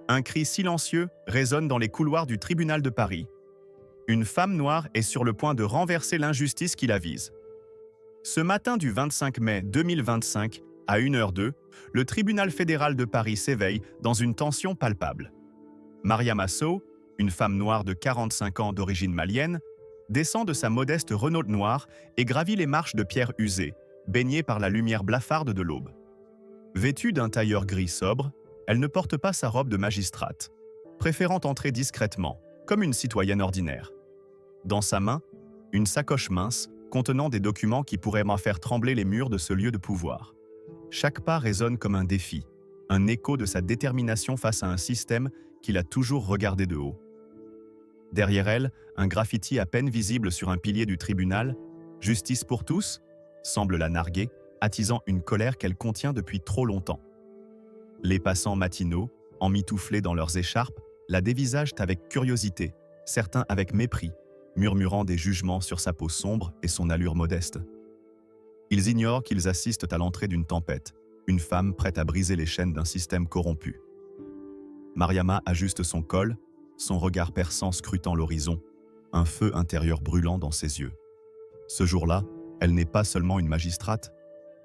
Un cri silencieux résonne dans les couloirs du tribunal de Paris. Une femme noire est sur le point de renverser l'injustice qui la vise. Ce matin du 25 mai 2025, à 1h02, le tribunal fédéral de Paris s'éveille dans une tension palpable. Mariama Sow, une femme noire de 45 ans d'origine malienne, descend de sa modeste Renault noire et gravit les marches de pierre usée, baignée par la lumière blafarde de l'aube. Vêtue d'un tailleur gris sobre, elle ne porte pas sa robe de magistrate, préférant entrer discrètement, comme une citoyenne ordinaire. Dans sa main, une sacoche mince contenant des documents qui pourraient en faire trembler les murs de ce lieu de pouvoir. Chaque pas résonne comme un défi, un écho de sa détermination face à un système qu'il a toujours regardé de haut. Derrière elle, un graffiti à peine visible sur un pilier du tribunal, « Justice pour tous » semble la narguer, attisant une colère qu'elle contient depuis trop longtemps. Les passants matinaux, emmitouflés dans leurs écharpes, la dévisagent avec curiosité, certains avec mépris, murmurant des jugements sur sa peau sombre et son allure modeste. Ils ignorent qu'ils assistent à l'entrée d'une tempête, une femme prête à briser les chaînes d'un système corrompu. Mariama ajuste son col, son regard perçant scrutant l'horizon, un feu intérieur brûlant dans ses yeux. Ce jour-là, elle n'est pas seulement une magistrate,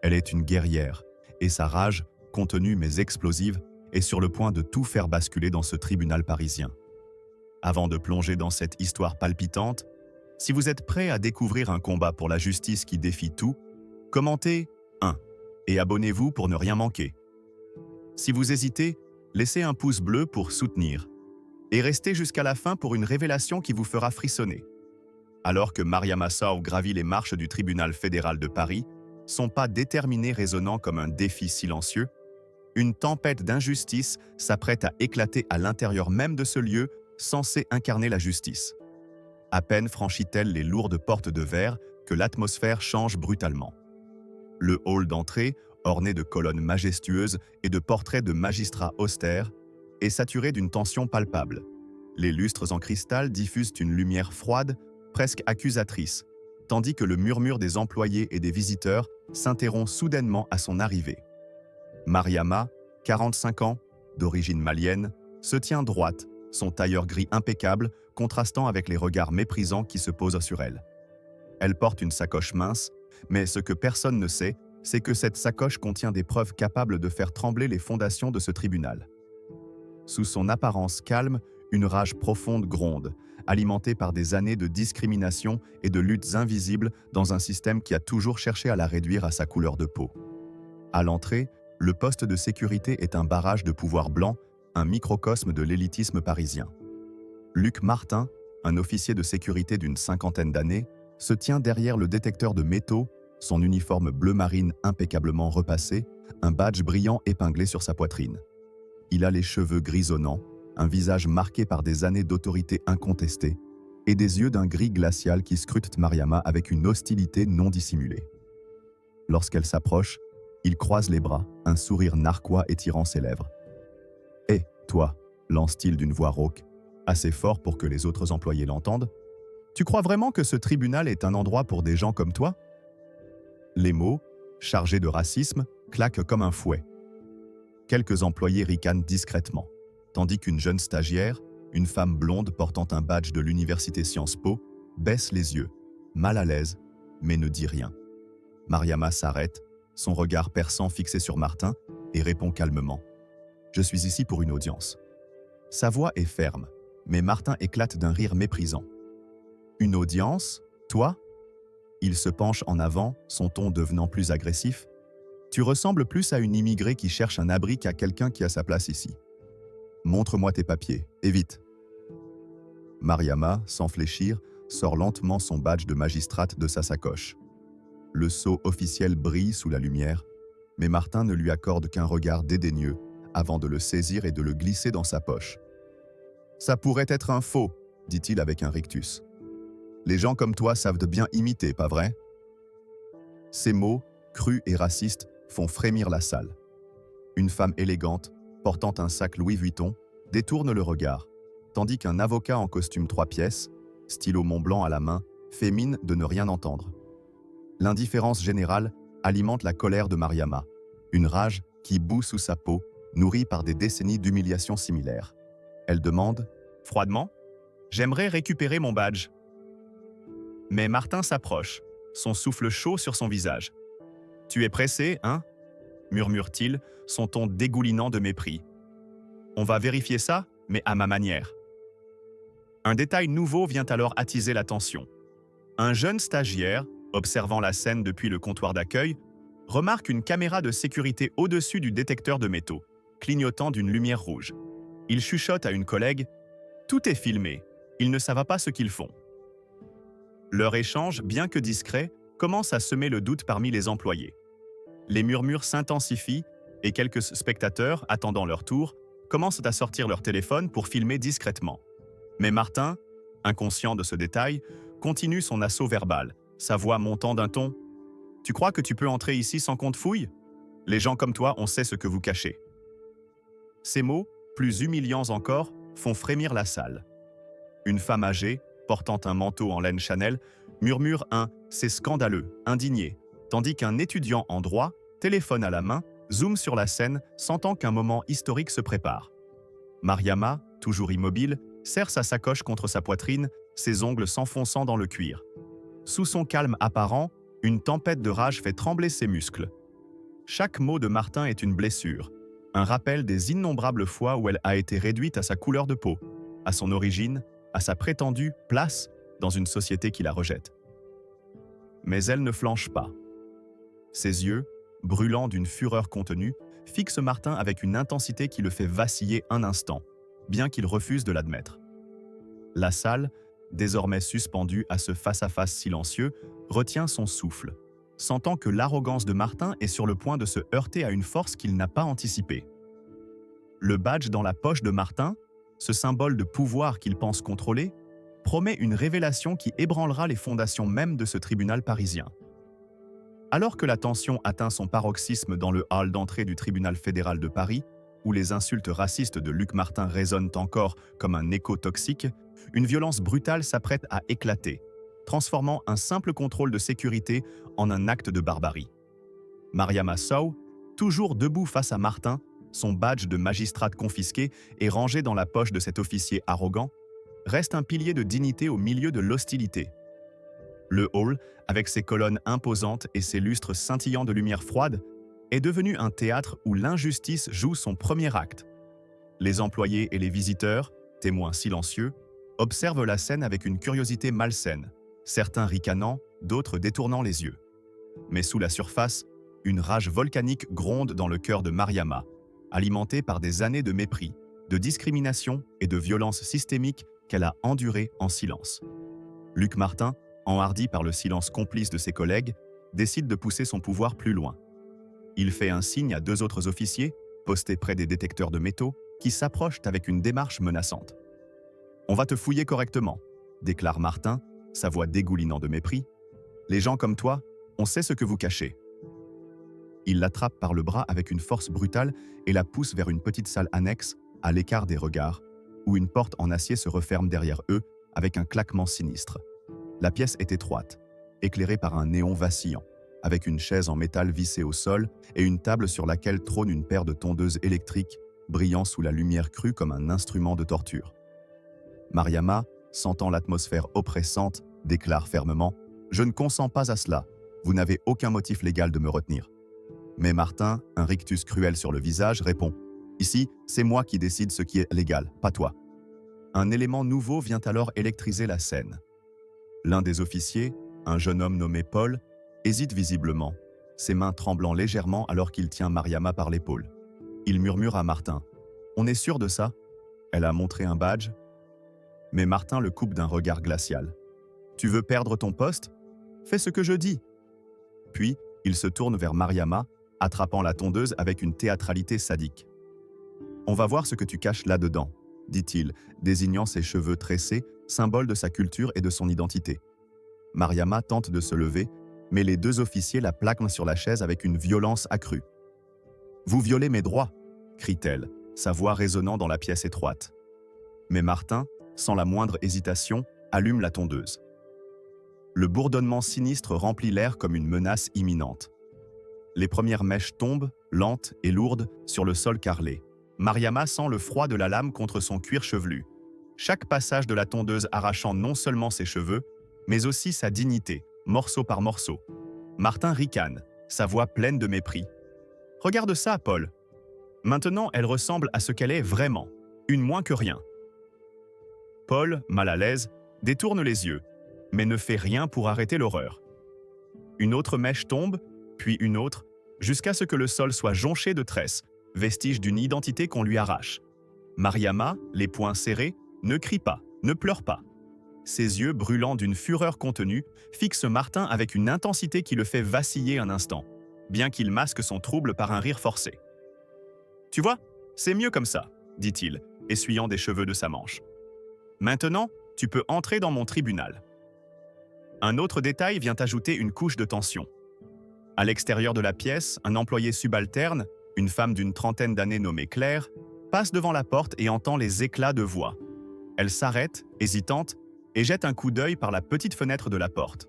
elle est une guerrière, et sa rage, contenue mais explosive, est sur le point de tout faire basculer dans ce tribunal parisien. Avant de plonger dans cette histoire palpitante, si vous êtes prêt à découvrir un combat pour la justice qui défie tout, commentez 1 et abonnez-vous pour ne rien manquer. Si vous hésitez, laissez un pouce bleu pour soutenir et restez jusqu'à la fin pour une révélation qui vous fera frissonner. Alors que Mariama Sow gravit les marches du tribunal fédéral de Paris, son pas déterminé résonnant comme un défi silencieux, une tempête d'injustice s'apprête à éclater à l'intérieur même de ce lieu censé incarner la justice. À peine franchit-elle les lourdes portes de verre que l'atmosphère change brutalement. Le hall d'entrée, orné de colonnes majestueuses et de portraits de magistrats austères, est saturé d'une tension palpable. Les lustres en cristal diffusent une lumière froide, presque accusatrice, tandis que le murmure des employés et des visiteurs s'interrompt soudainement à son arrivée. Mariama, 45 ans, d'origine malienne, se tient droite, son tailleur gris impeccable contrastant avec les regards méprisants qui se posent sur elle. Elle porte une sacoche mince, mais ce que personne ne sait, c'est que cette sacoche contient des preuves capables de faire trembler les fondations de ce tribunal. Sous son apparence calme, une rage profonde gronde, alimentée par des années de discrimination et de luttes invisibles dans un système qui a toujours cherché à la réduire à sa couleur de peau. À l'entrée, le poste de sécurité est un barrage de pouvoir blanc, un microcosme de l'élitisme parisien. Luc Martin, un officier de sécurité d'une cinquantaine d'années, se tient derrière le détecteur de métaux, son uniforme bleu marine impeccablement repassé, un badge brillant épinglé sur sa poitrine. Il a les cheveux grisonnants, un visage marqué par des années d'autorité incontestée, et des yeux d'un gris glacial qui scrutent Mariama avec une hostilité non dissimulée. Lorsqu'elle s'approche, il croise les bras, un sourire narquois étirant ses lèvres. « Hé, toi !» lance-t-il d'une voix rauque, assez fort pour que les autres employés l'entendent. « Tu crois vraiment que ce tribunal est un endroit pour des gens comme toi ?» Les mots, chargés de racisme, claquent comme un fouet. Quelques employés ricanent discrètement, tandis qu'une jeune stagiaire, une femme blonde portant un badge de l'université Sciences Po, baisse les yeux, mal à l'aise, mais ne dit rien. Mariama s'arrête, son regard perçant fixé sur Martin, et répond calmement. « Je suis ici pour une audience. » Sa voix est ferme, mais Martin éclate d'un rire méprisant. « Une audience? Toi ?» Il se penche en avant, son ton devenant plus agressif. « Tu ressembles plus à une immigrée qui cherche un abri qu'à quelqu'un qui a sa place ici. Montre-moi tes papiers, et vite. » Mariama, sans fléchir, sort lentement son badge de magistrate de sa sacoche. Le sceau officiel brille sous la lumière, mais Martin ne lui accorde qu'un regard dédaigneux avant de le saisir et de le glisser dans sa poche. « Ça pourrait être un faux, » dit-il avec un rictus. « Les gens comme toi savent de bien imiter, pas vrai ?» Ces mots, crus et racistes, font frémir la salle. Une femme élégante, portant un sac Louis Vuitton, détourne le regard, tandis qu'un avocat en costume 3 pièces, stylo Montblanc à la main, fait mine de ne rien entendre. L'indifférence générale alimente la colère de Mariama, une rage qui bout sous sa peau, nourrie par des décennies d'humiliations similaires. Elle demande, froidement, « J'aimerais récupérer mon badge. » Mais Martin s'approche, son souffle chaud sur son visage. « Tu es pressé, hein ?» murmure-t-il, son ton dégoulinant de mépris. « On va vérifier ça, mais à ma manière. » Un détail nouveau vient alors attiser la tension. Un jeune stagiaire, observant la scène depuis le comptoir d'accueil, remarque une caméra de sécurité au-dessus du détecteur de métaux, clignotant d'une lumière rouge. Il chuchote à une collègue « Tout est filmé, ils ne savent pas ce qu'ils font. » Leur échange, bien que discret, commence à semer le doute parmi les employés. Les murmures s'intensifient et quelques spectateurs, attendant leur tour, commencent à sortir leur téléphone pour filmer discrètement. Mais Martin, inconscient de ce détail, continue son assaut verbal, sa voix montant d'un ton. « Tu crois que tu peux entrer ici sans qu'on te fouille? Les gens comme toi, on sait ce que vous cachez. » Ces mots, plus humiliants encore, font frémir la salle. Une femme âgée, portant un manteau en laine Chanel, murmure un « c'est scandaleux », indigné, tandis qu'un étudiant en droit, téléphone à la main, zoome sur la scène, sentant qu'un moment historique se prépare. Mariama, toujours immobile, serre sa sacoche contre sa poitrine, ses ongles s'enfonçant dans le cuir. Sous son calme apparent, une tempête de rage fait trembler ses muscles. Chaque mot de Martin est une blessure, un rappel des innombrables fois où elle a été réduite à sa couleur de peau, à son origine, à sa prétendue place dans une société qui la rejette. Mais elle ne flanche pas. Ses yeux, brûlants d'une fureur contenue, fixent Martin avec une intensité qui le fait vaciller un instant, bien qu'il refuse de l'admettre. La salle, désormais suspendue à ce face-à-face silencieux, retient son souffle, sentant que l'arrogance de Martin est sur le point de se heurter à une force qu'il n'a pas anticipée. Le badge dans la poche de Martin, ce symbole de pouvoir qu'il pense contrôler, promet une révélation qui ébranlera les fondations mêmes de ce tribunal parisien. Alors que la tension atteint son paroxysme dans le hall d'entrée du tribunal fédéral de Paris, où les insultes racistes de Luc Martin résonnent encore comme un écho toxique, une violence brutale s'apprête à éclater, transformant un simple contrôle de sécurité en un acte de barbarie. Mariama Sow, toujours debout face à Martin, son badge de magistrate confisqué et rangé dans la poche de cet officier arrogant, reste un pilier de dignité au milieu de l'hostilité. Le hall, avec ses colonnes imposantes et ses lustres scintillants de lumière froide, est devenu un théâtre où l'injustice joue son premier acte. Les employés et les visiteurs, témoins silencieux, observent la scène avec une curiosité malsaine, certains ricanant, d'autres détournant les yeux. Mais sous la surface, une rage volcanique gronde dans le cœur de Mariama, alimentée par des années de mépris, de discrimination et de violence systémique qu'elle a endurées en silence. Luc Martin, enhardi par le silence complice de ses collègues, décide de pousser son pouvoir plus loin. Il fait un signe à deux autres officiers, postés près des détecteurs de métaux, qui s'approchent avec une démarche menaçante. « On va te fouiller correctement », déclare Martin, sa voix dégoulinant de mépris. « Les gens comme toi, on sait ce que vous cachez. » Il l'attrape par le bras avec une force brutale et la pousse vers une petite salle annexe, à l'écart des regards, où une porte en acier se referme derrière eux avec un claquement sinistre. La pièce est étroite, éclairée par un néon vacillant, avec une chaise en métal vissée au sol et une table sur laquelle trône une paire de tondeuses électriques, brillant sous la lumière crue comme un instrument de torture. Mariama, sentant l'atmosphère oppressante, déclare fermement « Je ne consens pas à cela, vous n'avez aucun motif légal de me retenir. » Mais Martin, un rictus cruel sur le visage, répond « Ici, c'est moi qui décide ce qui est légal, pas toi. » Un élément nouveau vient alors électriser la scène. L'un des officiers, un jeune homme nommé Paul, hésite visiblement, ses mains tremblant légèrement alors qu'il tient Mariama par l'épaule. Il murmure à Martin « On est sûr de ça? Elle a montré un badge ?» Mais Martin le coupe d'un regard glacial. « Tu veux perdre ton poste? Fais ce que je dis !» Puis, il se tourne vers Mariama, attrapant la tondeuse avec une théâtralité sadique. « On va voir ce que tu caches là-dedans », dit-il, désignant ses cheveux tressés, symbole de sa culture et de son identité. Mariama tente de se lever, mais les deux officiers la plaquent sur la chaise avec une violence accrue. « Vous violez mes droits !» crie-t-elle, sa voix résonnant dans la pièce étroite. Mais Martin, sans la moindre hésitation, allume la tondeuse. Le bourdonnement sinistre remplit l'air comme une menace imminente. Les premières mèches tombent, lentes et lourdes, sur le sol carrelé, Mariama sent le froid de la lame contre son cuir chevelu. Chaque passage de la tondeuse arrachant non seulement ses cheveux, mais aussi sa dignité, morceau par morceau. Martin ricane, sa voix pleine de mépris. « Regarde ça, Paul. Maintenant, elle ressemble à ce qu'elle est vraiment, une moins que rien. » Paul, mal à l'aise, détourne les yeux, mais ne fait rien pour arrêter l'horreur. Une autre mèche tombe, puis une autre, jusqu'à ce que le sol soit jonché de tresses, vestige d'une identité qu'on lui arrache. Mariama, les poings serrés, ne crie pas, ne pleure pas. Ses yeux, brûlants d'une fureur contenue, fixent Martin avec une intensité qui le fait vaciller un instant, bien qu'il masque son trouble par un rire forcé. « Tu vois, c'est mieux comme ça, » dit-il, essuyant des cheveux de sa manche. « Maintenant, tu peux entrer dans mon tribunal. » Un autre détail vient ajouter une couche de tension. À l'extérieur de la pièce, un employé subalterne, une femme d'une trentaine d'années nommée Claire, passe devant la porte et entend les éclats de voix. Elle s'arrête, hésitante, et jette un coup d'œil par la petite fenêtre de la porte.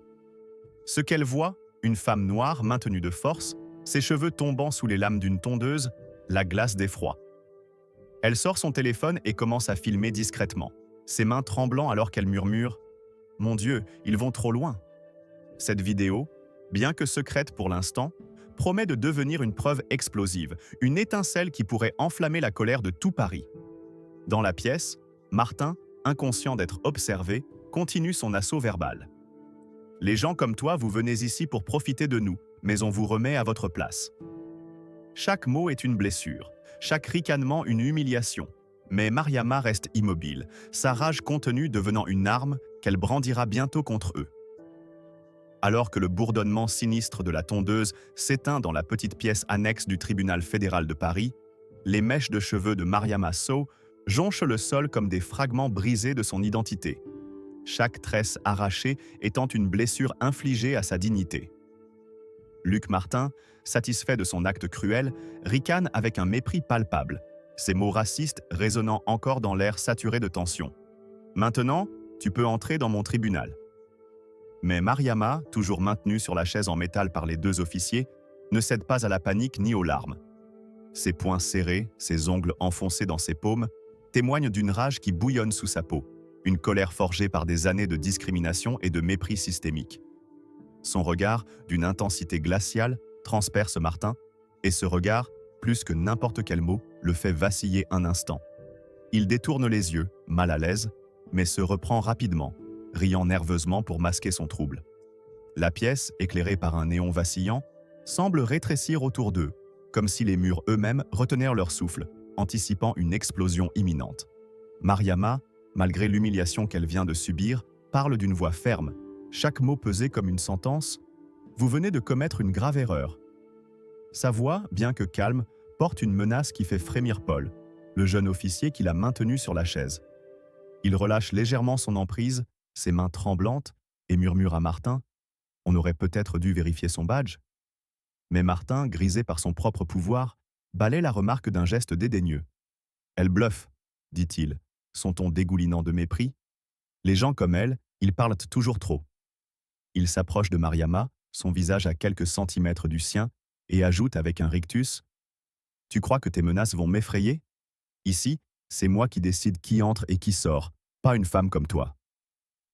Ce qu'elle voit, une femme noire maintenue de force, ses cheveux tombant sous les lames d'une tondeuse, la glace d'effroi. Elle sort son téléphone et commence à filmer discrètement, ses mains tremblant alors qu'elle murmure « Mon Dieu, ils vont trop loin !» Cette vidéo, bien que secrète pour l'instant, promet de devenir une preuve explosive, une étincelle qui pourrait enflammer la colère de tout Paris. Dans la pièce, Martin, inconscient d'être observé, continue son assaut verbal. « Les gens comme toi, vous venez ici pour profiter de nous, mais on vous remet à votre place. » Chaque mot est une blessure, chaque ricanement une humiliation. Mais Mariama reste immobile, sa rage contenue devenant une arme qu'elle brandira bientôt contre eux. Alors que le bourdonnement sinistre de la tondeuse s'éteint dans la petite pièce annexe du tribunal fédéral de Paris, les mèches de cheveux de Mariama Sow jonchent le sol comme des fragments brisés de son identité, chaque tresse arrachée étant une blessure infligée à sa dignité. Luc Martin, satisfait de son acte cruel, ricane avec un mépris palpable, ses mots racistes résonnant encore dans l'air saturé de tension. « Maintenant, tu peux entrer dans mon tribunal. » Mais Mariama, toujours maintenue sur la chaise en métal par les deux officiers, ne cède pas à la panique ni aux larmes. Ses poings serrés, ses ongles enfoncés dans ses paumes, témoignent d'une rage qui bouillonne sous sa peau, une colère forgée par des années de discrimination et de mépris systémique. Son regard, d'une intensité glaciale, transperce Martin, et ce regard, plus que n'importe quel mot, le fait vaciller un instant. Il détourne les yeux, mal à l'aise, mais se reprend rapidement, riant nerveusement pour masquer son trouble. La pièce, éclairée par un néon vacillant, semble rétrécir autour d'eux, comme si les murs eux-mêmes retenaient leur souffle, anticipant une explosion imminente. Mariama, malgré l'humiliation qu'elle vient de subir, parle d'une voix ferme, chaque mot pesé comme une sentence. « Vous venez de commettre une grave erreur. » Sa voix, bien que calme, porte une menace qui fait frémir Paul, le jeune officier qui l'a maintenu sur la chaise. Il relâche légèrement son emprise, ses mains tremblantes, et murmure à Martin « On aurait peut-être dû vérifier son badge. » Mais Martin, grisé par son propre pouvoir, balaie la remarque d'un geste dédaigneux. « Elle bluffe, » dit-il, son ton dégoulinant de mépris. « Les gens comme elle, ils parlent toujours trop. » Il s'approche de Mariama, son visage à quelques centimètres du sien, et ajoute avec un rictus « Tu crois que tes menaces vont m'effrayer? Ici, c'est moi qui décide qui entre et qui sort, pas une femme comme toi. »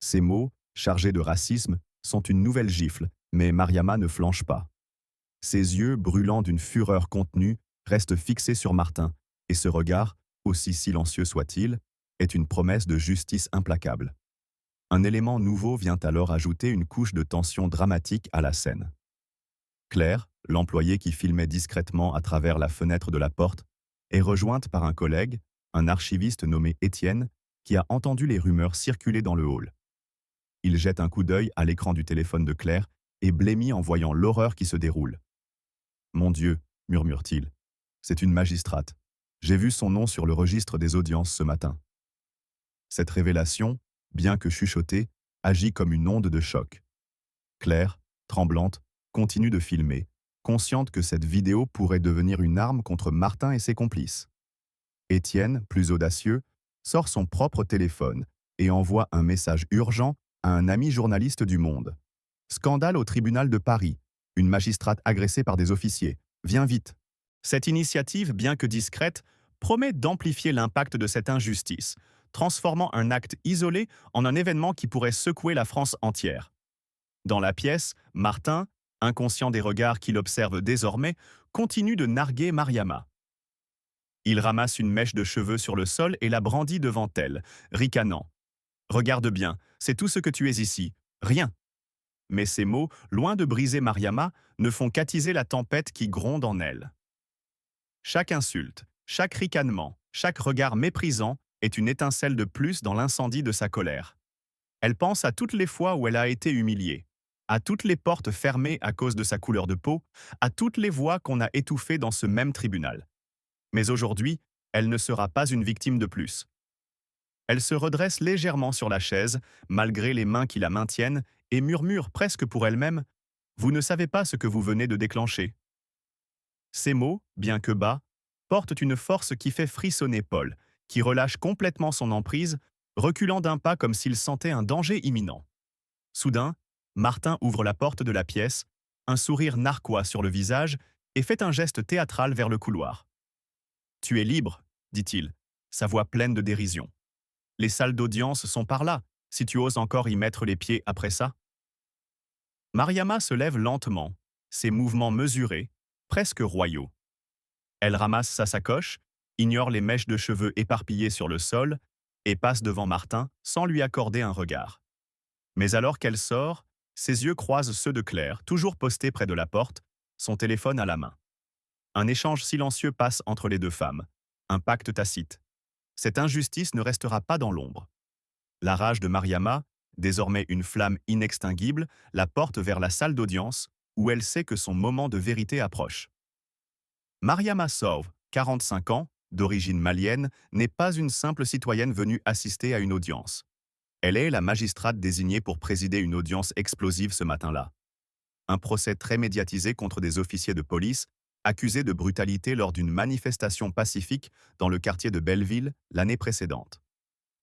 Ces mots, chargés de racisme, sont une nouvelle gifle, mais Mariama ne flanche pas. Ses yeux, brûlants d'une fureur contenue, restent fixés sur Martin, et ce regard, aussi silencieux soit-il, est une promesse de justice implacable. Un élément nouveau vient alors ajouter une couche de tension dramatique à la scène. Claire, l'employée qui filmait discrètement à travers la fenêtre de la porte, est rejointe par un collègue, un archiviste nommé Étienne, qui a entendu les rumeurs circuler dans le hall. Il jette un coup d'œil à l'écran du téléphone de Claire et blêmit en voyant l'horreur qui se déroule. « Mon Dieu, » murmure-t-il, « c'est une magistrate. J'ai vu son nom sur le registre des audiences ce matin. » Cette révélation, bien que chuchotée, agit comme une onde de choc. Claire, tremblante, continue de filmer, consciente que cette vidéo pourrait devenir une arme contre Martin et ses complices. Étienne, plus audacieux, sort son propre téléphone et envoie un message urgent à un ami journaliste du Monde. « Scandale au tribunal de Paris. Une magistrate agressée par des officiers. Viens vite. » Cette initiative, bien que discrète, promet d'amplifier l'impact de cette injustice, transformant un acte isolé en un événement qui pourrait secouer la France entière. Dans la pièce, Martin, inconscient des regards qu'il observe désormais, continue de narguer Mariama. Il ramasse une mèche de cheveux sur le sol et la brandit devant elle, ricanant. « Regarde bien, c'est tout ce que tu es ici. Rien. » Mais ces mots, loin de briser Mariama, ne font qu'attiser la tempête qui gronde en elle. Chaque insulte, chaque ricanement, chaque regard méprisant est une étincelle de plus dans l'incendie de sa colère. Elle pense à toutes les fois où elle a été humiliée, à toutes les portes fermées à cause de sa couleur de peau, à toutes les voix qu'on a étouffées dans ce même tribunal. Mais aujourd'hui, elle ne sera pas une victime de plus. Elle se redresse légèrement sur la chaise, malgré les mains qui la maintiennent, et murmure presque pour elle-même « Vous ne savez pas ce que vous venez de déclencher ». Ces mots, bien que bas, portent une force qui fait frissonner Paul, qui relâche complètement son emprise, reculant d'un pas comme s'il sentait un danger imminent. Soudain, Martin ouvre la porte de la pièce, un sourire narquois sur le visage, et fait un geste théâtral vers le couloir. « Tu es libre, dit-il, sa voix pleine de dérision. Les salles d'audience sont par là, si tu oses encore y mettre les pieds après ça. » Mariama se lève lentement, ses mouvements mesurés, presque royaux. Elle ramasse sa sacoche, ignore les mèches de cheveux éparpillées sur le sol et passe devant Martin sans lui accorder un regard. Mais alors qu'elle sort, ses yeux croisent ceux de Claire, toujours postés près de la porte, son téléphone à la main. Un échange silencieux passe entre les deux femmes, un pacte tacite. Cette injustice ne restera pas dans l'ombre. La rage de Mariama, désormais une flamme inextinguible, la porte vers la salle d'audience, où elle sait que son moment de vérité approche. Mariama Sow, 45 ans, d'origine malienne, n'est pas une simple citoyenne venue assister à une audience. Elle est la magistrate désignée pour présider une audience explosive ce matin-là. Un procès très médiatisé contre des officiers de police, accusés de brutalité lors d'une manifestation pacifique dans le quartier de Belleville l'année précédente.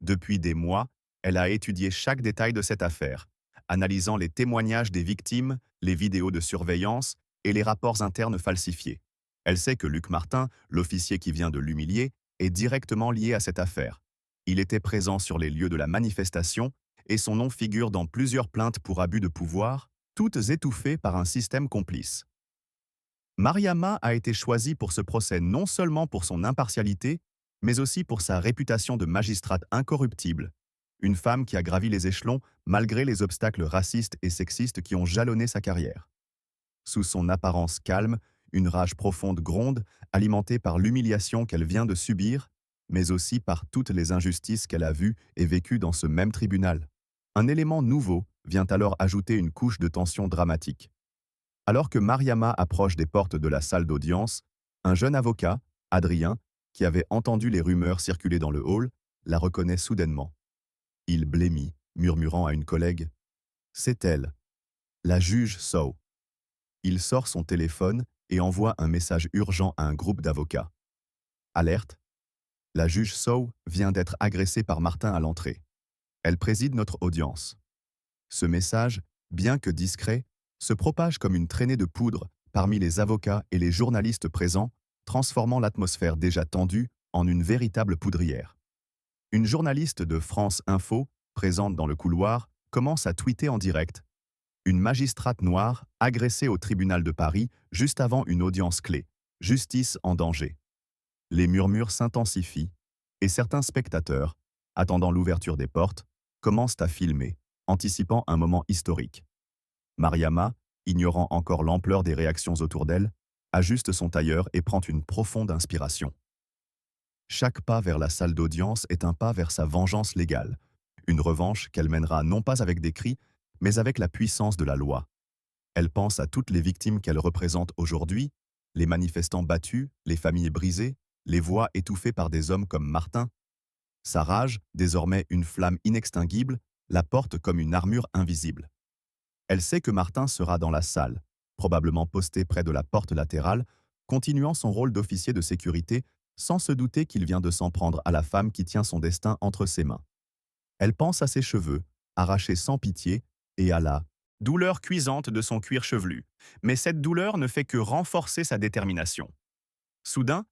Depuis des mois, elle a étudié chaque détail de cette affaire, analysant les témoignages des victimes, les vidéos de surveillance et les rapports internes falsifiés. Elle sait que Luc Martin, l'officier qui vient de l'humilier, est directement lié à cette affaire. Il était présent sur les lieux de la manifestation et son nom figure dans plusieurs plaintes pour abus de pouvoir, toutes étouffées par un système complice. Mariama a été choisie pour ce procès non seulement pour son impartialité, mais aussi pour sa réputation de magistrate incorruptible, une femme qui a gravi les échelons malgré les obstacles racistes et sexistes qui ont jalonné sa carrière. Sous son apparence calme, une rage profonde gronde, alimentée par l'humiliation qu'elle vient de subir, mais aussi par toutes les injustices qu'elle a vues et vécues dans ce même tribunal. Un élément nouveau vient alors ajouter une couche de tension dramatique. Alors que Mariama approche des portes de la salle d'audience, un jeune avocat, Adrien, qui avait entendu les rumeurs circuler dans le hall, la reconnaît soudainement. Il blêmit, murmurant à une collègue « C'est elle, la juge Sow ». Il sort son téléphone et envoie un message urgent à un groupe d'avocats. Alerte, la juge Sow vient d'être agressée par Martin à l'entrée. Elle préside notre audience. Ce message, bien que discret, se propage comme une traînée de poudre parmi les avocats et les journalistes présents, transformant l'atmosphère déjà tendue en une véritable poudrière. Une journaliste de France Info, présente dans le couloir, commence à tweeter en direct. Une magistrate noire agressée au tribunal de Paris juste avant une audience clé. Justice en danger. Les murmures s'intensifient et certains spectateurs, attendant l'ouverture des portes, commencent à filmer, anticipant un moment historique. Mariama, ignorant encore l'ampleur des réactions autour d'elle, ajuste son tailleur et prend une profonde inspiration. Chaque pas vers la salle d'audience est un pas vers sa vengeance légale, une revanche qu'elle mènera non pas avec des cris, mais avec la puissance de la loi. Elle pense à toutes les victimes qu'elle représente aujourd'hui, les manifestants battus, les familles brisées, les voix étouffées par des hommes comme Martin. Sa rage, désormais une flamme inextinguible, la porte comme une armure invisible. Elle sait que Martin sera dans la salle, probablement posté près de la porte latérale, continuant son rôle d'officier de sécurité sans se douter qu'il vient de s'en prendre à la femme qui tient son destin entre ses mains. Elle pense à ses cheveux, arrachés sans pitié, et à la douleur cuisante de son cuir chevelu. Mais cette douleur ne fait que renforcer sa détermination. Soudain,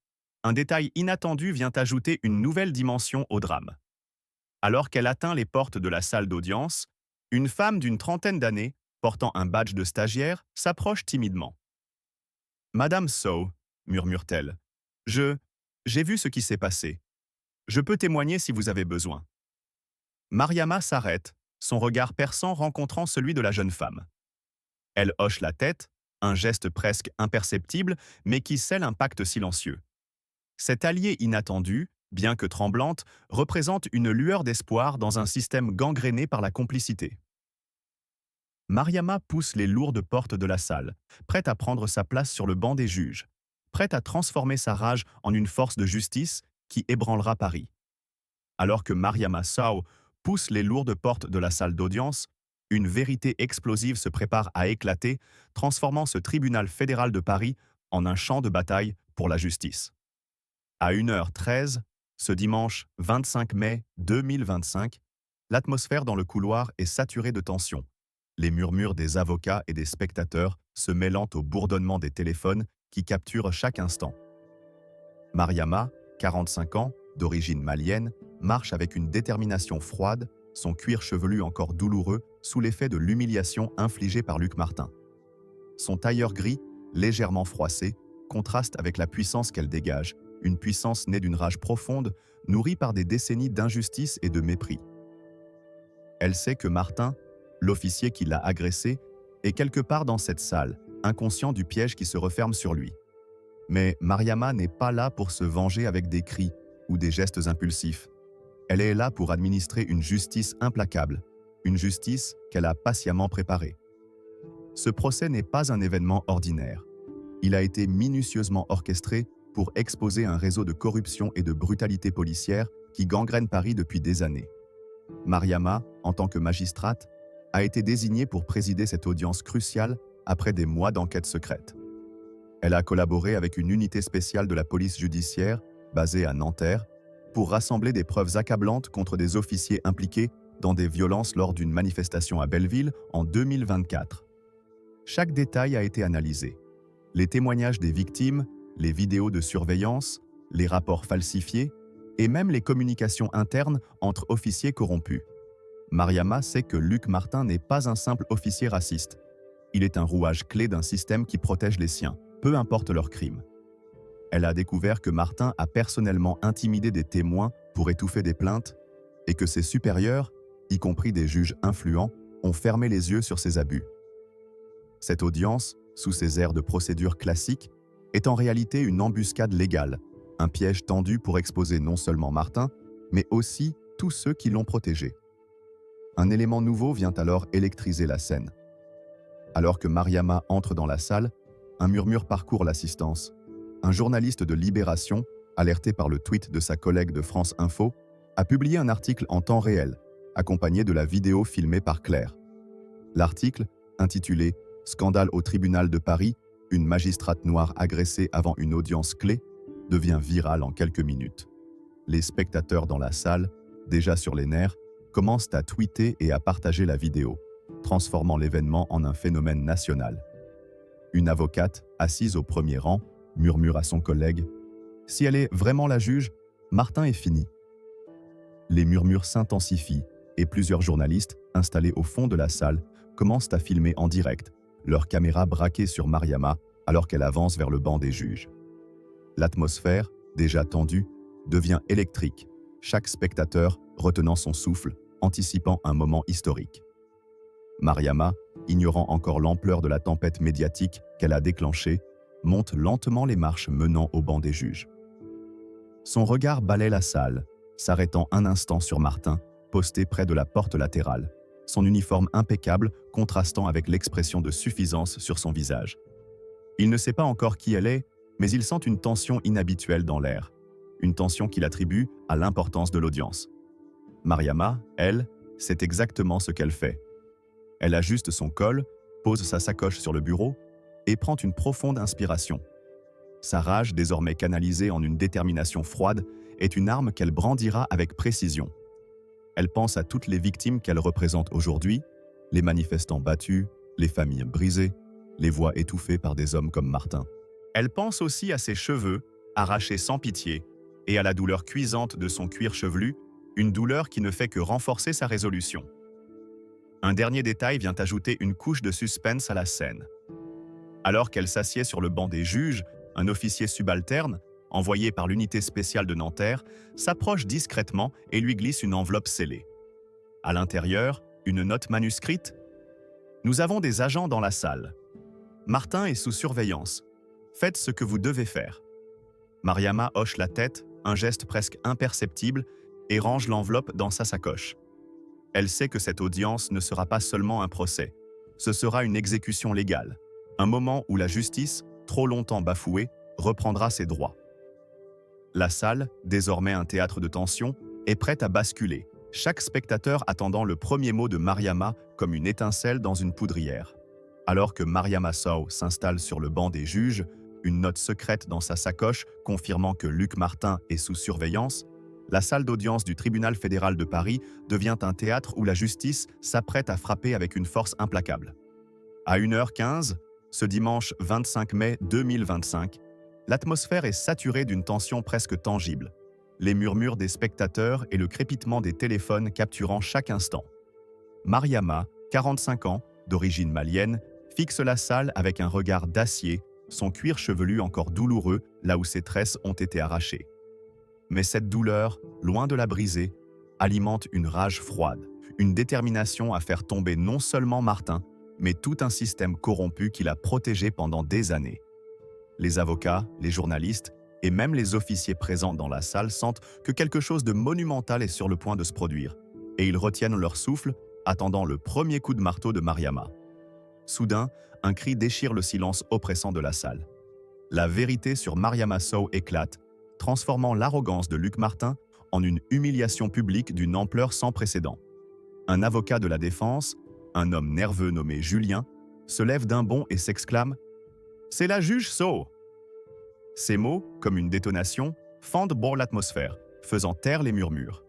un détail inattendu vient ajouter une nouvelle dimension au drame. Alors qu'elle atteint les portes de la salle d'audience, une femme d'une trentaine d'années, portant un badge de stagiaire, s'approche timidement. « Madame Sow, murmure-t-elle, j'ai vu ce qui s'est passé. Je peux témoigner si vous avez besoin. » Mariama s'arrête, son regard perçant rencontrant celui de la jeune femme. Elle hoche la tête, un geste presque imperceptible, mais qui scelle un pacte silencieux. Cette alliée inattendue, bien que tremblante, représente une lueur d'espoir dans un système gangréné par la complicité. Mariama pousse les lourdes portes de la salle, prête à prendre sa place sur le banc des juges, prête à transformer sa rage en une force de justice qui ébranlera Paris. Alors que Mariama Sow pousse les lourdes portes de la salle d'audience, une vérité explosive se prépare à éclater, transformant ce tribunal fédéral de Paris en un champ de bataille pour la justice. À 1h13, ce dimanche 25 mai 2025, l'atmosphère dans le couloir est saturée de tension, les murmures des avocats et des spectateurs se mêlant au bourdonnement des téléphones qui capturent chaque instant. Mariama, 45 ans, d'origine malienne, marche avec une détermination froide, son cuir chevelu encore douloureux sous l'effet de l'humiliation infligée par Luc Martin. Son tailleur gris, légèrement froissé, contraste avec la puissance qu'elle dégage, une puissance née d'une rage profonde, nourrie par des décennies d'injustice et de mépris. Elle sait que Martin, l'officier qui l'a agressé, est quelque part dans cette salle, inconscient du piège qui se referme sur lui. Mais Mariama n'est pas là pour se venger avec des cris ou des gestes impulsifs. Elle est là pour administrer une justice implacable, une justice qu'elle a patiemment préparée. Ce procès n'est pas un événement ordinaire. Il a été minutieusement orchestré pour exposer un réseau de corruption et de brutalité policière qui gangrène Paris depuis des années. Mariama, en tant que magistrate, a été désignée pour présider cette audience cruciale après des mois d'enquête secrète. Elle a collaboré avec une unité spéciale de la police judiciaire, basée à Nanterre, pour rassembler des preuves accablantes contre des officiers impliqués dans des violences lors d'une manifestation à Belleville en 2024. Chaque détail a été analysé. Les témoignages des victimes, les vidéos de surveillance, les rapports falsifiés et même les communications internes entre officiers corrompus. Mariama sait que Luc Martin n'est pas un simple officier raciste. Il est un rouage clé d'un système qui protège les siens, peu importe leurs crimes. Elle a découvert que Martin a personnellement intimidé des témoins pour étouffer des plaintes et que ses supérieurs, y compris des juges influents, ont fermé les yeux sur ces abus. Cette audience, sous ses airs de procédure classique, est en réalité une embuscade légale, un piège tendu pour exposer non seulement Martin, mais aussi tous ceux qui l'ont protégé. Un élément nouveau vient alors électriser la scène. Alors que Mariama entre dans la salle, un murmure parcourt l'assistance. Un journaliste de Libération, alerté par le tweet de sa collègue de France Info, a publié un article en temps réel, accompagné de la vidéo filmée par Claire. L'article, intitulé « Scandale au tribunal de Paris, une magistrate noire agressée avant une audience clé », devient viral en quelques minutes. Les spectateurs dans la salle, déjà sur les nerfs, commencent à tweeter et à partager la vidéo, transformant l'événement en un phénomène national. Une avocate, assise au premier rang, murmure à son collègue « Si elle est vraiment la juge, Martin est fini ». Les murmures s'intensifient et plusieurs journalistes, installés au fond de la salle, commencent à filmer en direct, leurs caméras braquées sur Mariama alors qu'elle avance vers le banc des juges. L'atmosphère, déjà tendue, devient électrique, chaque spectateur retenant son souffle, anticipant un moment historique. Mariama, ignorant encore l'ampleur de la tempête médiatique qu'elle a déclenchée, monte lentement les marches menant au banc des juges. Son regard balaie la salle, s'arrêtant un instant sur Martin, posté près de la porte latérale, son uniforme impeccable contrastant avec l'expression de suffisance sur son visage. Il ne sait pas encore qui elle est, mais il sent une tension inhabituelle dans l'air, une tension qu'il attribue à l'importance de l'audience. Mariama, elle, sait exactement ce qu'elle fait. Elle ajuste son col, pose sa sacoche sur le bureau et prend une profonde inspiration. Sa rage, désormais canalisée en une détermination froide, est une arme qu'elle brandira avec précision. Elle pense à toutes les victimes qu'elle représente aujourd'hui, les manifestants battus, les familles brisées, les voix étouffées par des hommes comme Martin. Elle pense aussi à ses cheveux, arraché sans pitié, et à la douleur cuisante de son cuir chevelu, une douleur qui ne fait que renforcer sa résolution. Un dernier détail vient ajouter une couche de suspense à la scène. Alors qu'elle s'assied sur le banc des juges, un officier subalterne, envoyé par l'unité spéciale de Nanterre, s'approche discrètement et lui glisse une enveloppe scellée. À l'intérieur, une note manuscrite. « Nous avons des agents dans la salle. Martin est sous surveillance. Faites ce que vous devez faire. » Mariama hoche la tête, un geste presque imperceptible, et range l'enveloppe dans sa sacoche. Elle sait que cette audience ne sera pas seulement un procès. Ce sera une exécution légale. Un moment où la justice, trop longtemps bafouée, reprendra ses droits. La salle, désormais un théâtre de tension, est prête à basculer, chaque spectateur attendant le premier mot de Mariama comme une étincelle dans une poudrière. Alors que Mariama Sow s'installe sur le banc des juges, une note secrète dans sa sacoche confirmant que Luc Martin est sous surveillance, la salle d'audience du tribunal fédéral de Paris devient un théâtre où la justice s'apprête à frapper avec une force implacable. À 1h15, ce dimanche 25 mai 2025, l'atmosphère est saturée d'une tension presque tangible. Les murmures des spectateurs et le crépitement des téléphones capturant chaque instant. Mariama, 45 ans, d'origine malienne, fixe la salle avec un regard d'acier, son cuir chevelu encore douloureux là où ses tresses ont été arrachées. Mais cette douleur, loin de la briser, alimente une rage froide, une détermination à faire tomber non seulement Martin, mais tout un système corrompu qui l'a protégé pendant des années. Les avocats, les journalistes et même les officiers présents dans la salle sentent que quelque chose de monumental est sur le point de se produire, et ils retiennent leur souffle, attendant le premier coup de marteau de Mariama. Soudain, un cri déchire le silence oppressant de la salle. La vérité sur Mariama Sow éclate, transformant l'arrogance de Luc Martin en une humiliation publique d'une ampleur sans précédent. Un avocat de la défense, un homme nerveux nommé Julien, se lève d'un bond et s'exclame « C'est la juge Sow !» Ces mots, comme une détonation, fendent bord l'atmosphère, faisant taire les murmures.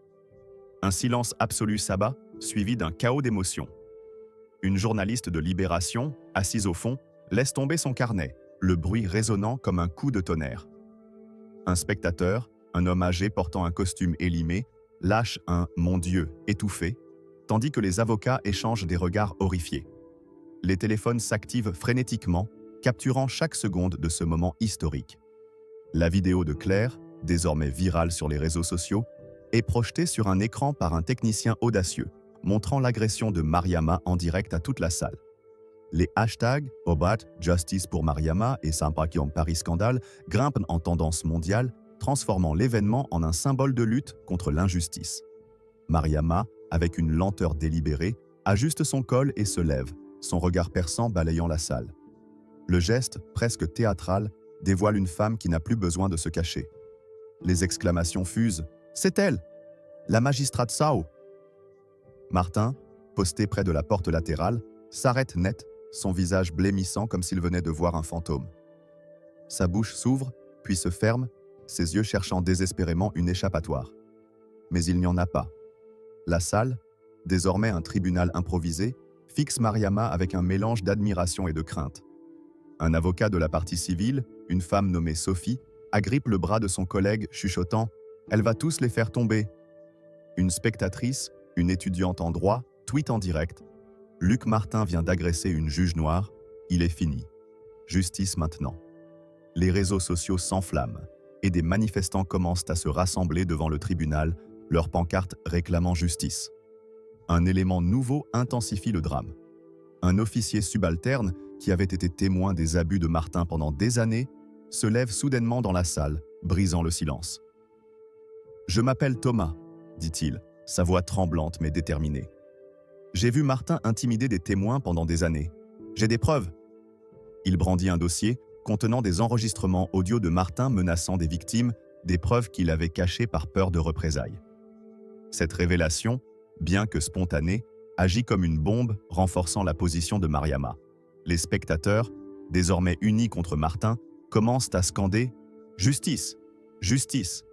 Un silence absolu s'abat, suivi d'un chaos d'émotions. Une journaliste de Libération, assise au fond, laisse tomber son carnet, le bruit résonnant comme un coup de tonnerre. Un spectateur, un homme âgé portant un costume élimé, lâche un « mon Dieu » étouffé, tandis que les avocats échangent des regards horrifiés. Les téléphones s'activent frénétiquement, capturant chaque seconde de ce moment historique. La vidéo de Claire, désormais virale sur les réseaux sociaux, est projetée sur un écran par un technicien audacieux, montrant l'agression de Mariama en direct à toute la salle. Les hashtags Obat, Justice pour Mariama et Sampakiom Paris Scandale grimpent en tendance mondiale, transformant l'événement en un symbole de lutte contre l'injustice. Mariama, avec une lenteur délibérée, ajuste son col et se lève, son regard perçant balayant la salle. Le geste, presque théâtral, dévoile une femme qui n'a plus besoin de se cacher. Les exclamations fusent. « C'est elle! La magistrate Sow !» Martin, posté près de la porte latérale, s'arrête net, son visage blêmissant comme s'il venait de voir un fantôme. Sa bouche s'ouvre, puis se ferme, ses yeux cherchant désespérément une échappatoire. Mais il n'y en a pas. La salle, désormais un tribunal improvisé, fixe Mariama avec un mélange d'admiration et de crainte. Un avocat de la partie civile, une femme nommée Sophie, agrippe le bras de son collègue, chuchotant « Elle va tous les faire tomber ». Une spectatrice, une étudiante en droit, tweet en direct « Luc Martin vient d'agresser une juge noire, il est fini. Justice maintenant ». Les réseaux sociaux s'enflamment et des manifestants commencent à se rassembler devant le tribunal, leurs pancartes réclamant justice. Un élément nouveau intensifie le drame. Un officier subalterne, qui avait été témoin des abus de Martin pendant des années, se lève soudainement dans la salle, brisant le silence. « Je m'appelle Thomas », dit-il, sa voix tremblante mais déterminée. « J'ai vu Martin intimider des témoins pendant des années. J'ai des preuves. » Il brandit un dossier contenant des enregistrements audio de Martin menaçant des victimes, des preuves qu'il avait cachées par peur de représailles. Cette révélation, bien que spontanée, agit comme une bombe renforçant la position de Mariama. Les spectateurs, désormais unis contre Martin, commencent à scander « Justice! Justice !»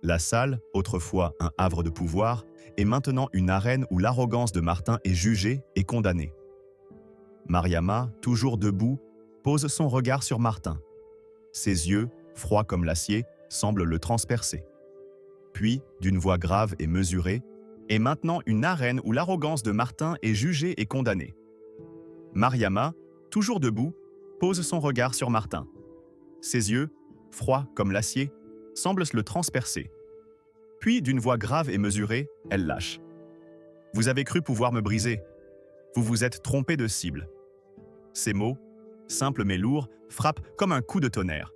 La salle, autrefois un havre de pouvoir, est maintenant une arène où l'arrogance de Martin est jugée et condamnée. Mariama, toujours debout, pose son regard sur Martin. Ses yeux, froid comme l'acier, semble le transpercer. Puis, d'une voix grave et mesurée, est maintenant une arène où l'arrogance de Martin est jugée et condamnée. Mariama, toujours debout, pose son regard sur Martin. Ses yeux, froids comme l'acier, semblent le transpercer. Puis, d'une voix grave et mesurée, elle lâche. « Vous avez cru pouvoir me briser. Vous vous êtes trompé de cible. » Ces mots, simples mais lourds, frappent comme un coup de tonnerre.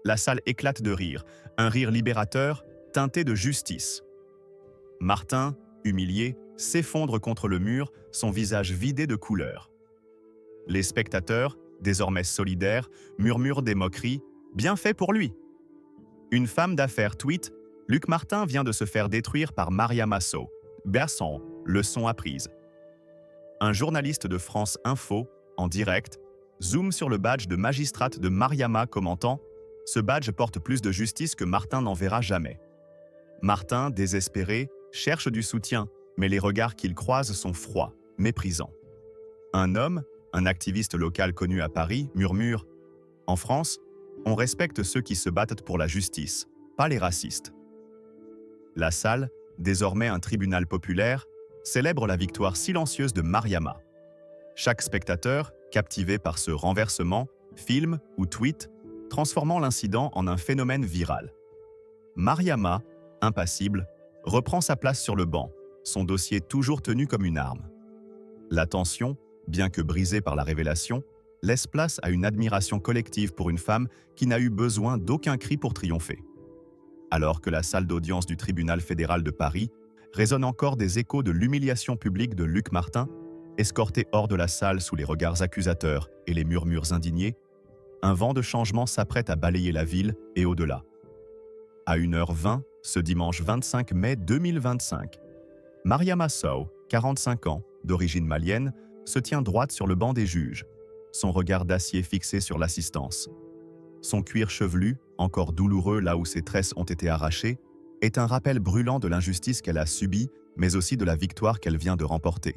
La salle éclate de rire, un rire libérateur, teinté de justice. Martin, humilié, s'effondre contre le mur, son visage vidé de couleur. Les spectateurs, désormais solidaires, murmurent des moqueries, bien fait pour lui. Une femme d'affaires tweet « Luc Martin vient de se faire détruire par Mariama Sow. Berçon, leçon apprise. » Un journaliste de France Info, en direct, zoome sur le badge de magistrate de Mariama commentant « Ce badge porte plus de justice que Martin n'en verra jamais. » Martin, désespéré, cherche du soutien, mais les regards qu'il croise sont froids, méprisants. Un homme, un activiste local connu à Paris, murmure « En France, on respecte ceux qui se battent pour la justice, pas les racistes. » La salle, désormais un tribunal populaire, célèbre la victoire silencieuse de Mariama. Chaque spectateur, captivé par ce renversement, filme ou tweet, transformant l'incident en un phénomène viral. Mariama, impassible, reprend sa place sur le banc, son dossier toujours tenu comme une arme. La tension, bien que brisée par la révélation, laisse place à une admiration collective pour une femme qui n'a eu besoin d'aucun cri pour triompher. Alors que la salle d'audience du tribunal fédéral de Paris résonne encore des échos de l'humiliation publique de Luc Martin, escorté hors de la salle sous les regards accusateurs et les murmures indignés, un vent de changement s'apprête à balayer la ville et au-delà. À 1h20, ce dimanche 25 mai 2025, Mariama Sow, 45 ans, d'origine malienne, se tient droite sur le banc des juges, son regard d'acier fixé sur l'assistance. Son cuir chevelu, encore douloureux là où ses tresses ont été arrachées, est un rappel brûlant de l'injustice qu'elle a subie, mais aussi de la victoire qu'elle vient de remporter.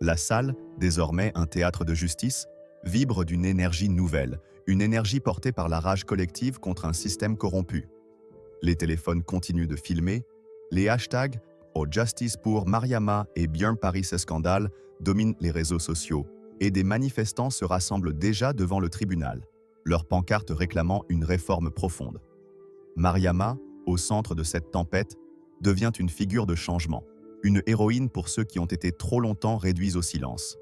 La salle, désormais un théâtre de justice, vibre d'une énergie nouvelle, une énergie portée par la rage collective contre un système corrompu. Les téléphones continuent de filmer, les hashtags « Oh Justice pour Mariama » et « Bien Paris ce scandale » dominent les réseaux sociaux, et des manifestants se rassemblent déjà devant le tribunal, leurs pancartes réclamant une réforme profonde. Mariama, au centre de cette tempête, devient une figure de changement, une héroïne pour ceux qui ont été trop longtemps réduits au silence.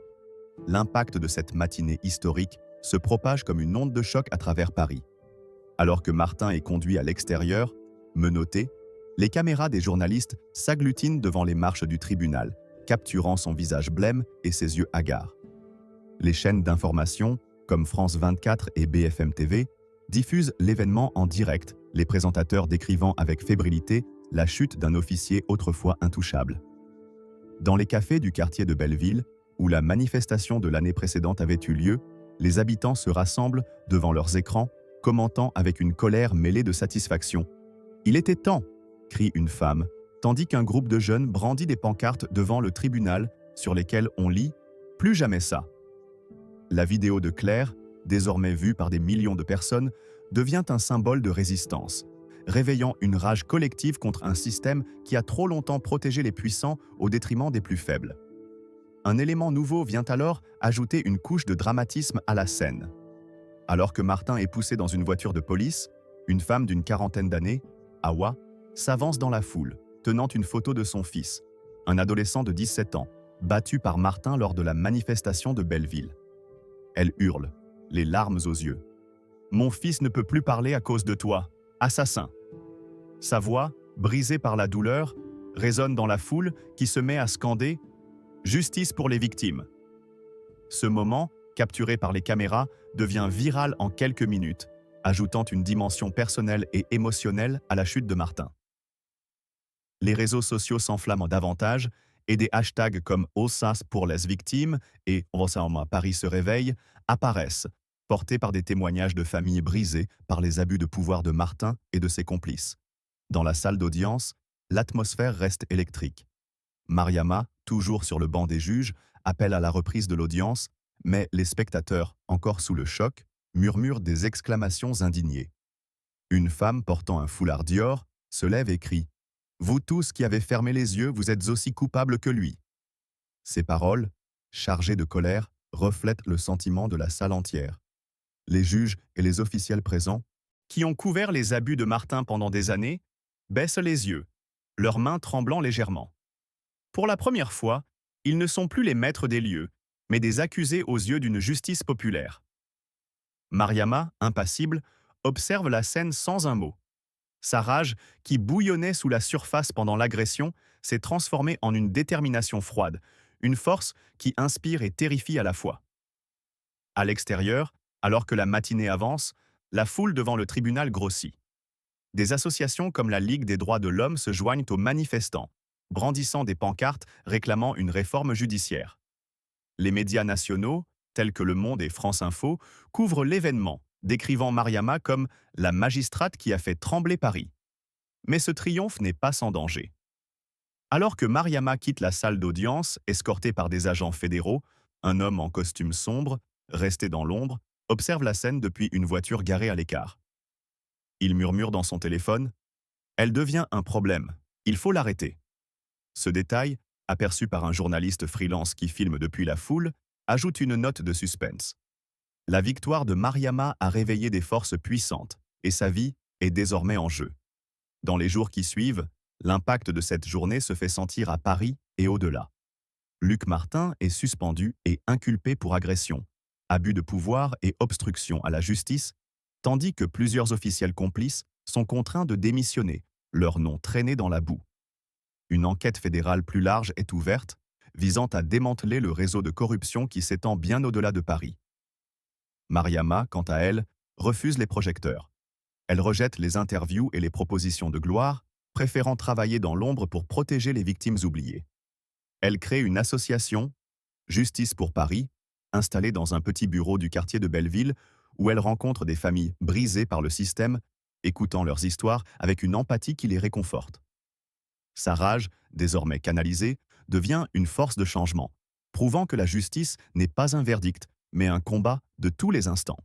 L'impact de cette matinée historique se propage comme une onde de choc à travers Paris. Alors que Martin est conduit à l'extérieur, menotté, les caméras des journalistes s'agglutinent devant les marches du tribunal, capturant son visage blême et ses yeux hagards. Les chaînes d'information, comme France 24 et BFM TV, diffusent l'événement en direct, les présentateurs décrivant avec fébrilité la chute d'un officier autrefois intouchable. Dans les cafés du quartier de Belleville, où la manifestation de l'année précédente avait eu lieu, les habitants se rassemblent devant leurs écrans, commentant avec une colère mêlée de satisfaction. « Il était temps !» crie une femme, tandis qu'un groupe de jeunes brandit des pancartes devant le tribunal sur lesquelles on lit « Plus jamais ça ». La vidéo de Claire, désormais vue par des millions de personnes, devient un symbole de résistance, réveillant une rage collective contre un système qui a trop longtemps protégé les puissants au détriment des plus faibles. Un élément nouveau vient alors ajouter une couche de dramatisme à la scène. Alors que Martin est poussé dans une voiture de police, une femme d'une quarantaine d'années, Awa, s'avance dans la foule, tenant une photo de son fils, un adolescent de 17 ans, battu par Martin lors de la manifestation de Belleville. Elle hurle, les larmes aux yeux. « Mon fils ne peut plus parler à cause de toi, assassin !» Sa voix, brisée par la douleur, résonne dans la foule qui se met à scander « Justice pour les victimes !» Ce moment, capturé par les caméras, devient viral en quelques minutes, ajoutant une dimension personnelle et émotionnelle à la chute de Martin. Les réseaux sociaux s'enflamment davantage et des hashtags comme « Osas pour les victimes » et « Ensemble Paris se réveille » apparaissent, portés par des témoignages de familles brisées par les abus de pouvoir de Martin et de ses complices. Dans la salle d'audience, l'atmosphère reste électrique. Mariama, toujours sur le banc des juges, appelle à la reprise de l'audience, mais les spectateurs, encore sous le choc, murmurent des exclamations indignées. Une femme portant un foulard Dior se lève et crie « Vous tous qui avez fermé les yeux, vous êtes aussi coupables que lui ». Ces paroles, chargées de colère, reflètent le sentiment de la salle entière. Les juges et les officiels présents, qui ont couvert les abus de Martin pendant des années, baissent les yeux, leurs mains tremblant légèrement. Pour la première fois, ils ne sont plus les maîtres des lieux, mais des accusés aux yeux d'une justice populaire. Mariama, impassible, observe la scène sans un mot. Sa rage, qui bouillonnait sous la surface pendant l'agression, s'est transformée en une détermination froide, une force qui inspire et terrifie à la fois. À l'extérieur, alors que la matinée avance, la foule devant le tribunal grossit. Des associations comme la Ligue des droits de l'homme se joignent aux manifestants, brandissant des pancartes réclamant une réforme judiciaire. Les médias nationaux, tels que Le Monde et France Info, couvrent l'événement, décrivant Mariama comme la magistrate qui a fait trembler Paris. Mais ce triomphe n'est pas sans danger. Alors que Mariama quitte la salle d'audience, escortée par des agents fédéraux, un homme en costume sombre, resté dans l'ombre, observe la scène depuis une voiture garée à l'écart. Il murmure dans son téléphone « Elle devient un problème, il faut l'arrêter ». Ce détail, aperçu par un journaliste freelance qui filme depuis la foule, ajoute une note de suspense. La victoire de Mariama a réveillé des forces puissantes, et sa vie est désormais en jeu. Dans les jours qui suivent, l'impact de cette journée se fait sentir à Paris et au-delà. Luc Martin est suspendu et inculpé pour agression, abus de pouvoir et obstruction à la justice, tandis que plusieurs officiels complices sont contraints de démissionner, leurs noms traînés dans la boue. Une enquête fédérale plus large est ouverte, visant à démanteler le réseau de corruption qui s'étend bien au-delà de Paris. Mariama, quant à elle, refuse les projecteurs. Elle rejette les interviews et les propositions de gloire, préférant travailler dans l'ombre pour protéger les victimes oubliées. Elle crée une association, Justice pour Paris, installée dans un petit bureau du quartier de Belleville, où elle rencontre des familles brisées par le système, écoutant leurs histoires avec une empathie qui les réconforte. Sa rage, désormais canalisée, devient une force de changement, prouvant que la justice n'est pas un verdict, mais un combat de tous les instants.